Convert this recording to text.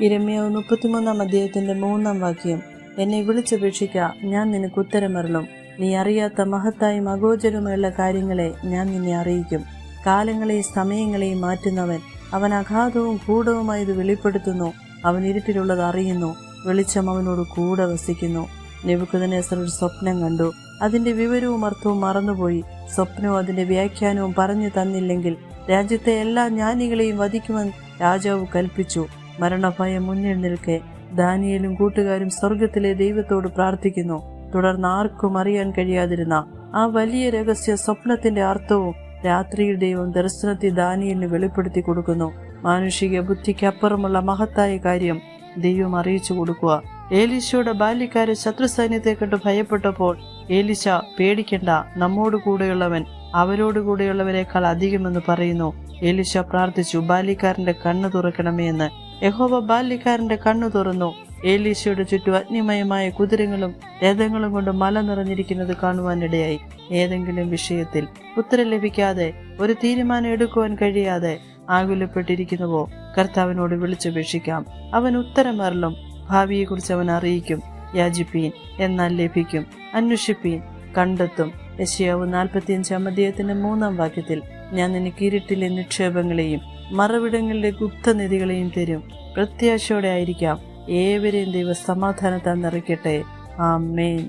യിരെമ്യാവ് 33-ാം 3 എന്നെ വിളിച്ചപേക്ഷിക്ക, ഞാൻ നിനക്ക് ഉത്തരമരുളും. നീ അറിയാത്ത മഹത്തായും അഗോചരവുമുള്ള കാര്യങ്ങളെ ഞാൻ നിന്നെ അറിയിക്കും. കാലങ്ങളെയും സമയങ്ങളെയും മാറ്റുന്നവൻ, അവൻ അഗാധവും ഗൂഢവുമായത് വെളിപ്പെടുത്തുന്നു. അവൻ ഇരുട്ടിലുള്ളത് അറിയുന്നു, വെളിച്ചം അവനോട് കൂടെ വസിക്കുന്നു. നെബൂഖദ്നേസർ ഒരു സ്വപ്നം കണ്ടു. അതിന്റെ വിവരവും അർത്ഥവും മറന്നുപോയി. സ്വപ്നവും അതിന്റെ വ്യാഖ്യാനവും പറഞ്ഞു തന്നില്ലെങ്കിൽ രാജ്യത്തെ എല്ലാ ജ്ഞാനികളെയും വധിക്കുമെന്ന് രാജാവ് കൽപ്പിച്ചു. മരണഭയം മുന്നിൽ നിൽക്കെ ദാനിയേലും കൂട്ടുകാരും സ്വർഗത്തിലെ ദൈവത്തോട് പ്രാർത്ഥിക്കുന്നു. തുടർന്ന് ആർക്കും അറിയാൻ കഴിയാതിരുന്ന ആ വലിയ രഹസ്യ സ്വപ്നത്തിന്റെ അർത്ഥവും രാത്രിയിൽ ദൈവം ദർശനത്തിൽ ദാനിയേലിന് വെളിപ്പെടുത്തി കൊടുക്കുന്നു. മാനുഷിക ബുദ്ധിക്കപ്പുറമുള്ള മഹത്തായ കാര്യം ദൈവം അറിയിച്ചു കൊടുക്കുക. ഏലീശയുടെ ബാല്യക്കാരെ ശത്രു സൈന്യത്തെ കണ്ട് ഭയപ്പെട്ടപ്പോൾ ഏലീശ, പേടിക്കണ്ട, നമ്മോട് കൂടെയുള്ളവൻ അവരോട് കൂടെയുള്ളവരെക്കാൾ അധികമെന്ന് പറയുന്നു. ഏലീശ പ്രാർത്ഥിച്ചു, ബാല്യക്കാരന്റെ കണ്ണു തുറക്കണമേ എന്ന്. യഹോവ ബാല്യക്കാരന്റെ കണ്ണു തുറന്നു. ഏലീശയുടെ ചുറ്റും അഗ്നിമയമായ കുതിരകളും രഥങ്ങളും കൊണ്ട് മല നിറഞ്ഞിരിക്കുന്നത് കാണുവാനിടയായി. ഏതെങ്കിലും വിഷയത്തിൽ ഉത്തരം ലഭിക്കാതെ, ഒരു തീരുമാനം എടുക്കുവാൻ കഴിയാതെ ആകുലപ്പെട്ടിരിക്കുന്നുവോ, കർത്താവിനോട് വിളിച്ചപേക്ഷിക്കാം. അവൻ ഉത്തരമരുളും. ഭാവിയെക്കുറിച്ച് അവൻ അറിയിക്കും. യാചിപ്പീൻ, എന്നാൽ ലഭിക്കും. അന്വേഷിപ്പീൻ, കണ്ടെത്തും. യെശയ്യാവ് 45-ാം 3 ഞാൻ നിനക്ക് ഇരുട്ടിലെ നിക്ഷേപങ്ങളെയും മറവിടങ്ങളിലെ ഗുപ്തനിധികളെയും തരും. പ്രത്യാശയോടെ ആയിരിക്കാം. ഏവരെയും ദൈവ സമാധാനത്താൽ നിറയ്ക്കട്ടെ. ആമേൻ.